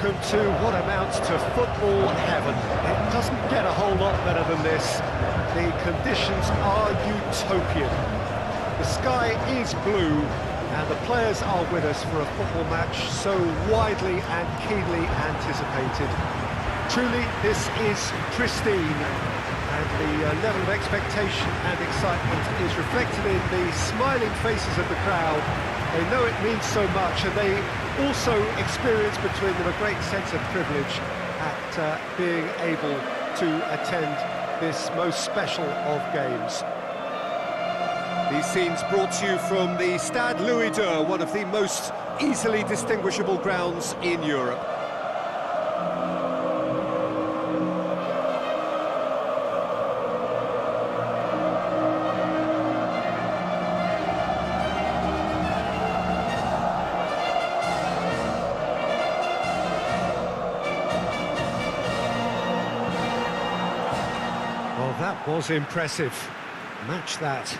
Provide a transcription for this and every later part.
Welcome to what amounts to football heaven. It doesn't get a whole lot better than this. The conditions are utopian. The sky is blue, and the players are with us for a football match so widely and keenly anticipated. Truly, this is pristine, and the level of expectation and excitement is reflected in the smiling faces of the crowd. They know it means so much, and they also experience between them a great sense of privilege at being able to attend this most special of games. These scenes brought to you from the Stade Louis II, one of the most easily distinguishable grounds in Europe. Well, that was impressive. Match that.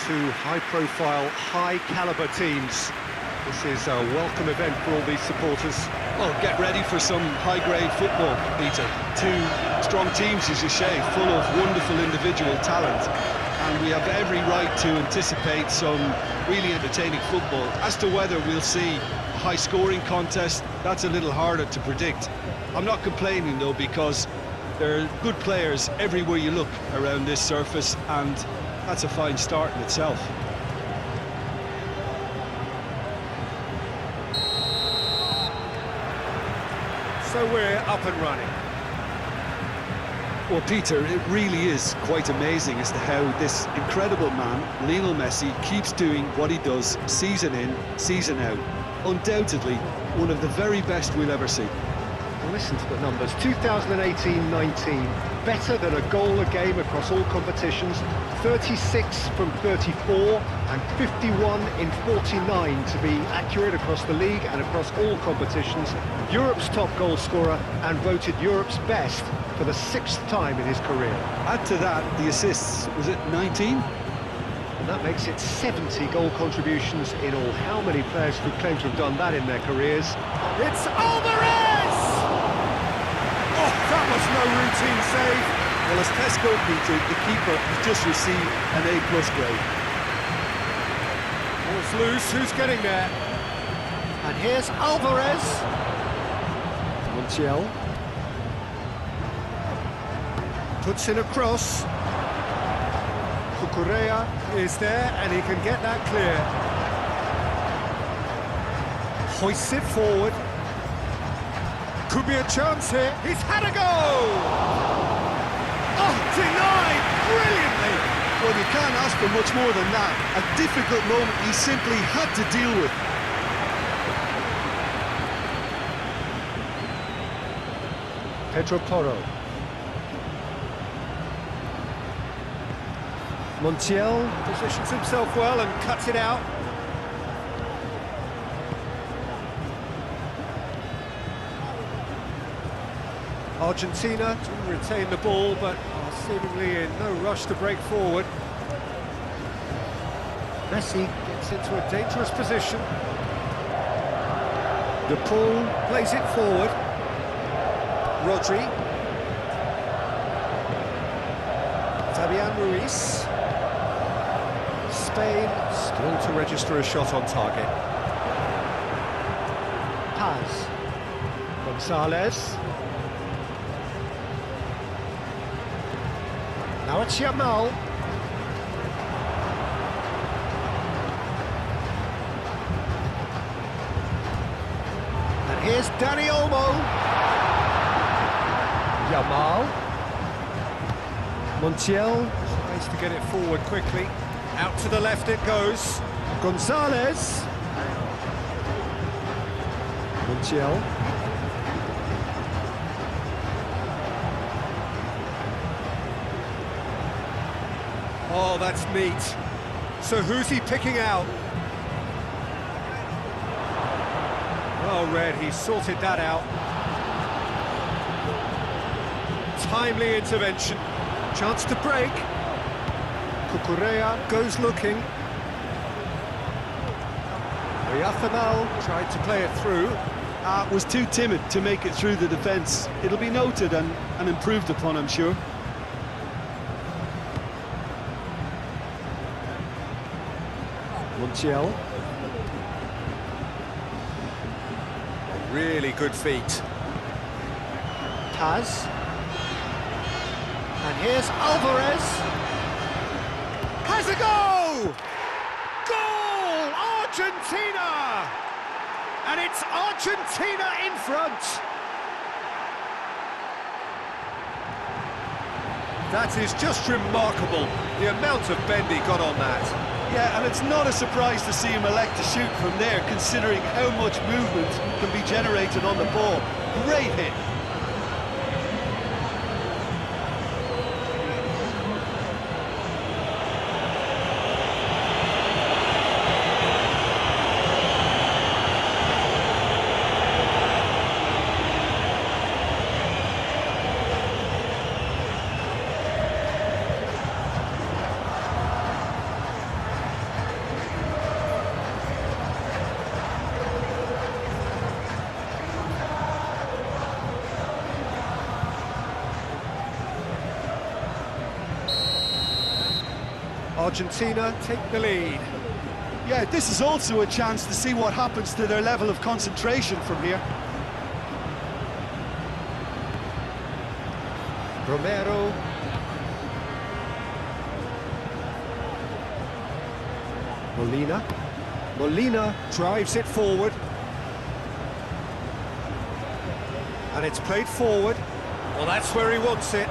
Two high-profile, high-caliber teams. This is a welcome event for all these supporters. Well, get ready for some high-grade football, Peter. Two strong teams, as you say, full of wonderful individual talent. And we have every right to anticipate some really entertaining football. As to whether we'll see a high-scoring contest, that's a little harder to predict. I'm not complaining, though, because there are good players everywhere you look around this surface, and that's a fine start in itself. So we're up and running. Well, Peter, it really is quite amazing as to how this incredible man, Lionel Messi, keeps doing what he does season in, season out. Undoubtedly, one of the very best we'll ever see. Listen to the numbers. 2018-19, better than a goal a game across all competitions, 36 from 34 and 51 in 49 to be accurate across the league and across all competitions. Europe's top goal scorer and voted Europe's best for the 6th time in his career. Add to that the assists, was it 19? And that makes it 70 goal contributions in all. How many players could claim to have done that in their careers? It's Alvarez! Oh, that was no routine save. Well, as Tesco, Peter, the keeper has just received an A+ grade. Ball's loose, who's getting there? And here's Alvarez. Montiel. Puts in a cross. Cucurella is there, and he can get that clear. Hoists it forward. Could be a chance here. He's had a go! Oh, denied brilliantly! Well, you can't ask for much more than that. A difficult moment he simply had to deal with. Pedro Porro. Montiel positions himself well and cuts it out. Argentina to retain the ball, but are seemingly in no rush to break forward. Messi gets into a dangerous position. De Paul plays it forward. Rodri. Fabian Ruiz. Spain still to register a shot on target. Paz. Gonzalez. Now it's Yamal. And here's Dani Olmo. Yamal. Montiel tries to get it forward quickly. Out to the left it goes. Gonzalez. Montiel. Oh, that's neat. So who's he picking out? Well read, he sorted that out. Timely intervention. Chance to break. Cucurella goes looking. Oyarzábal tried to play it through. Was too timid to make it through the defence. It'll be noted and improved upon, I'm sure. Montiel. Really good feet. Paz. And here's Alvarez. Has a go! Goal! Argentina! And it's Argentina in front. That is just remarkable, the amount of bend he got on that. Yeah, and it's not a surprise to see him elect to shoot from there, considering how much movement can be generated on the ball. Great hit. Argentina take the lead. Yeah, this is also a chance to see what happens to their level of concentration from here. Romero. Molina drives it forward. And it's played forward. Well, that's where he wants it.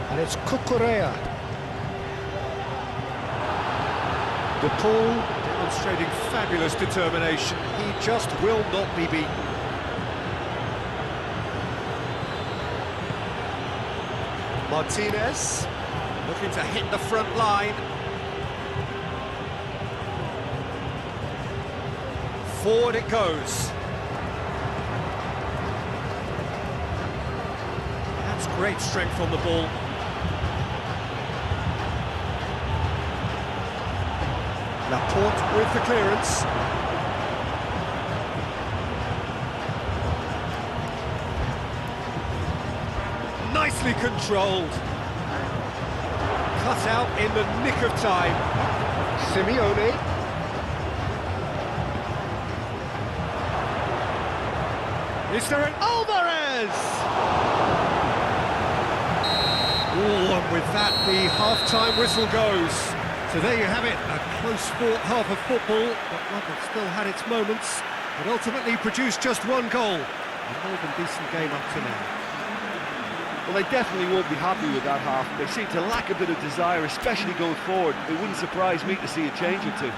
And it's Cucurella. De Paul demonstrating fabulous determination. He just will not be beaten. Martinez looking to hit the front line. Forward it goes. That's great strength on the ball. Laporte with the clearance. Nicely controlled. Cut out in the nick of time. Simeone. Is there an Alvarez? Oh, and with that, the half-time whistle goes. So there you have it, a close-fought half of football, but one that still had its moments, but ultimately produced just one goal. A more than decent game up to now. Well, they definitely won't be happy with that half. They seem to lack a bit of desire, especially going forward. It wouldn't surprise me to see a change or two.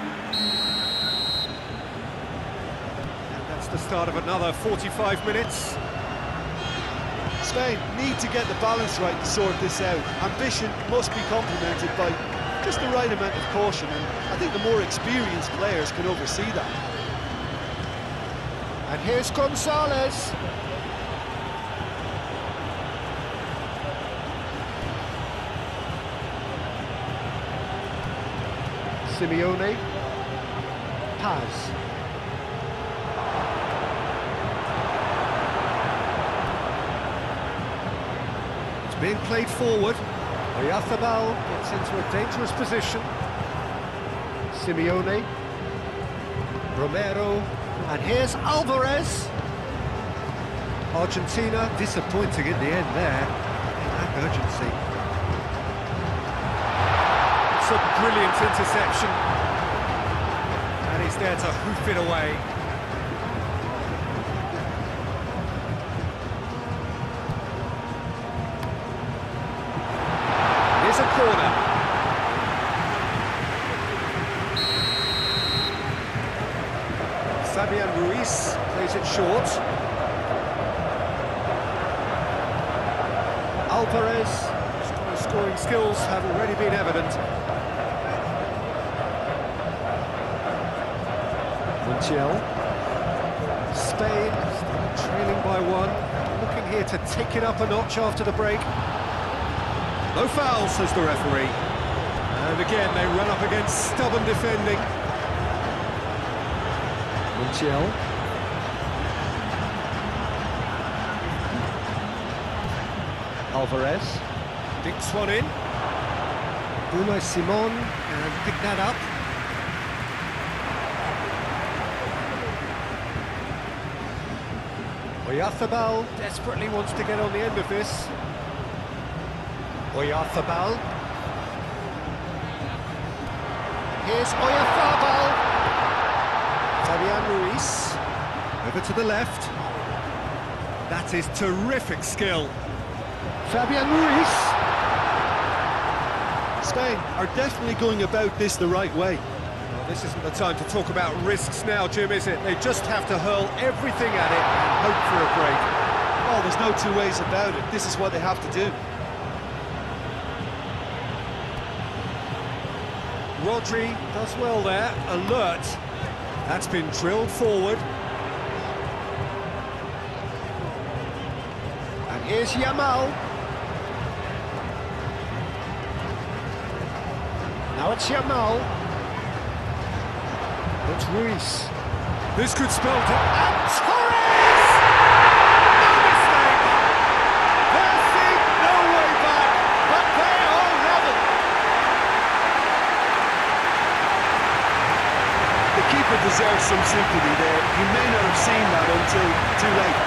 And that's the start of another 45 minutes. Spain need to get the balance right to sort this out. Ambition must be complemented by just the right amount of caution, and I think the more experienced players can oversee that. And here's Gonzalez. Simeone. Paz. It's being played forward. Oyarzábal gets into a dangerous position. Simeone. Romero. And here's Alvarez. Argentina disappointing in the end there. In that urgency. It's a brilliant interception. And he's there to hoof it away. corner. Fabian Ruiz plays it short. Alvarez, scoring skills have already been evident. Montiel. Spain still trailing by one. Looking here to take it up a notch after the break. No foul, says the referee. And again, they run up against stubborn defending. Montiel. Alvarez. Dinks one in. Unai Simon, and pick that up. Oyarzabal desperately wants to get on the end of this. Oyarzabal. Here's Oyarzabal. Fabian Ruiz. Over to the left. That is terrific skill. Fabian Ruiz. Spain are definitely going about this the right way. Well, this isn't the time to talk about risks now, Jim, is it? They just have to hurl everything at it and hope for a break. Oh, there's no two ways about it. This is what they have to do. Rodri does well there, alert. That's been drilled forward. And here's Yamal. Now it's Yamal. It's Ruiz. This could spell it. And Torres! No mistake! There seemed no way back, but they are level. The keeper deserves some sympathy there. He may not have seen that until too late.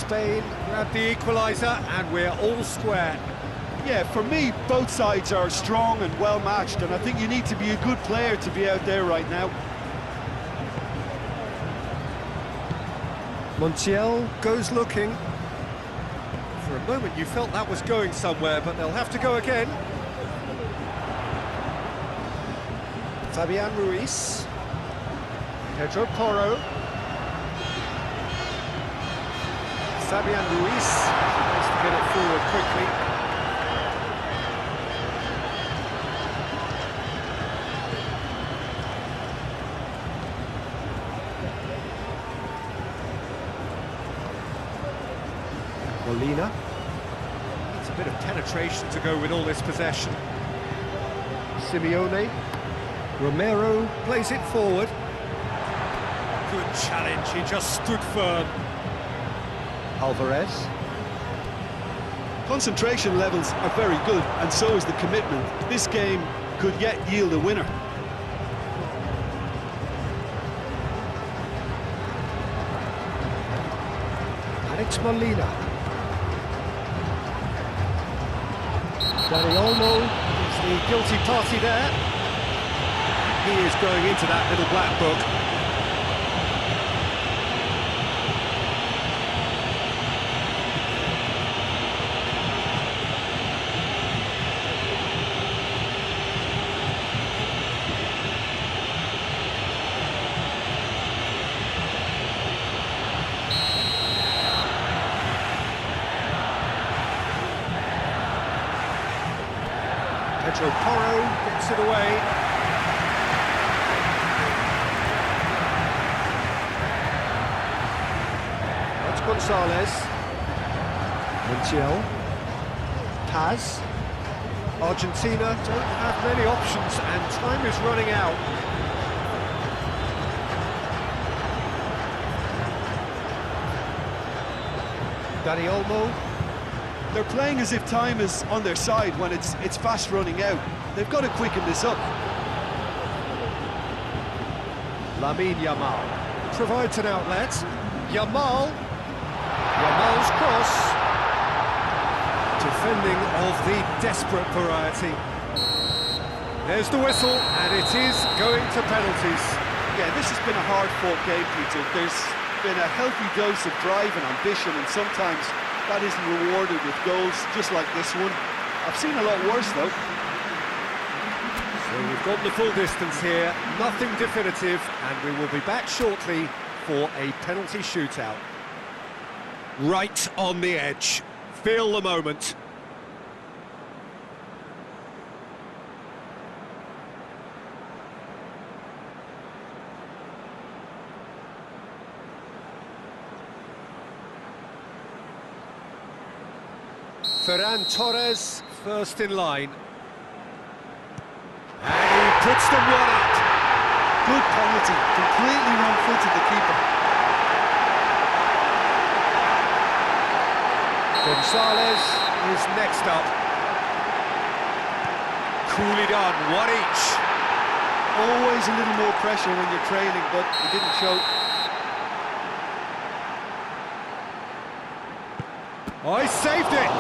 Spain grab the equaliser and we're all square. Yeah, for me, both sides are strong and well matched, and I think you need to be a good player to be out there right now. Montiel goes looking. For a moment you felt that was going somewhere, but they'll have to go again. Fabian Ruiz. Pedro Porro. Fabian Ruiz tries to get it forward quickly. Molina. Needs a bit of penetration to go with all this possession. Simeone. Romero plays it forward. Good challenge, he just stood firm. Alvarez. Concentration levels are very good, and so is the commitment. This game could yet yield a winner. Alex Molina. Dani Olmo is the guilty party there. He is going into that little black book. Pedro Porro gets it away. That's Gonzalez. Montiel. Paz. Argentina don't have many options and time is running out. Dani Olmo. They're playing as if time is on their side when it's fast running out. They've got to quicken this up. Lamine Yamal provides an outlet. Yamal's cross. Defending of the desperate variety. There's the whistle, and it is going to penalties. Yeah, this has been a hard-fought game, Peter. There's been a healthy dose of drive and ambition, and sometimes that isn't rewarded with goals, just like this one. I've seen a lot worse, though. So we've got the full distance here, nothing definitive, and we will be back shortly for a penalty shootout. Right on the edge. Feel the moment. Ferran Torres, first in line. And he puts them one up. Good penalty, completely wrong-footed the keeper. Gonzalez is next up. Coolly done, one each. Always a little more pressure when you're trailing, but it didn't show. Oh, he saved it!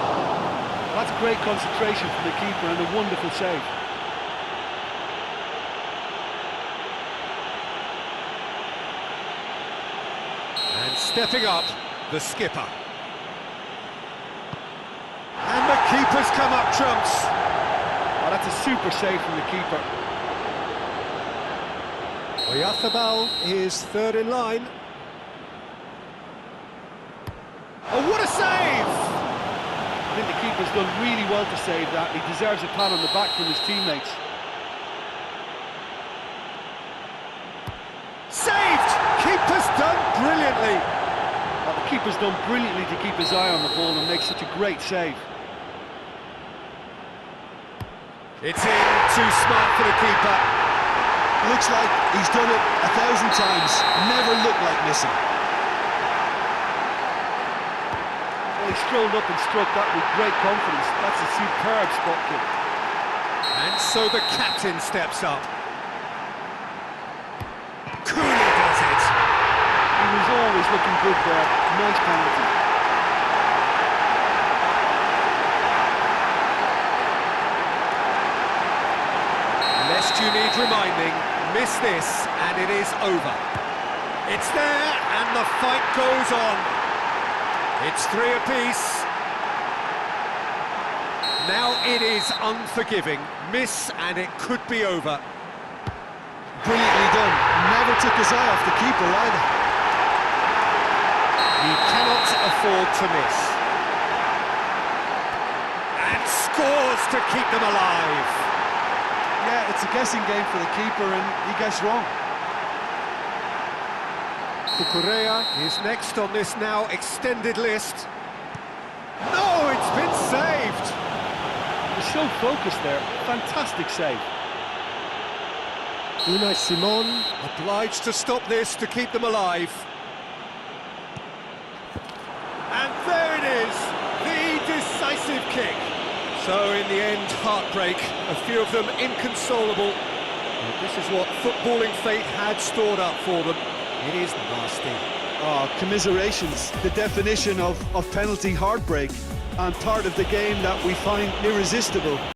That's great concentration from the keeper and a wonderful save. And stepping up, the skipper. And the keeper's come up trumps. Oh, that's a super save from the keeper. Oyarzabal is third in line. Oh, what a save! I think the keeper's done really well to save that. He deserves a pat on the back from his teammates. Saved! Keeper's done brilliantly. Well, the keeper's done brilliantly to keep his eye on the ball and make such a great save. It's in, too smart for the keeper. Looks like he's done it 1,000 times, never looked like missing. Well, he strolled up and struck that with great confidence. That's a superb spot kick. And so the captain steps up. Coolly does it. He was always looking good there. Nice penalty. Lest you need reminding, miss this and it is over. It's there and the fight goes on. It's three apiece. Now it is unforgiving. Miss and it could be over. Brilliantly done. Never took his eye off the keeper either. He cannot afford to miss. And scores to keep them alive. Yeah, it's a guessing game for the keeper and he gets wrong. Cucurella is next on this now extended list. No, it's been saved! He's so focused there. Fantastic save. Unai Simon obliged to stop this to keep them alive. And there it is, the decisive kick. So in the end, heartbreak, a few of them inconsolable. But this is what footballing fate had stored up for them. It is nasty. Oh, commiserations, the definition of penalty heartbreak, and part of the game that we find irresistible.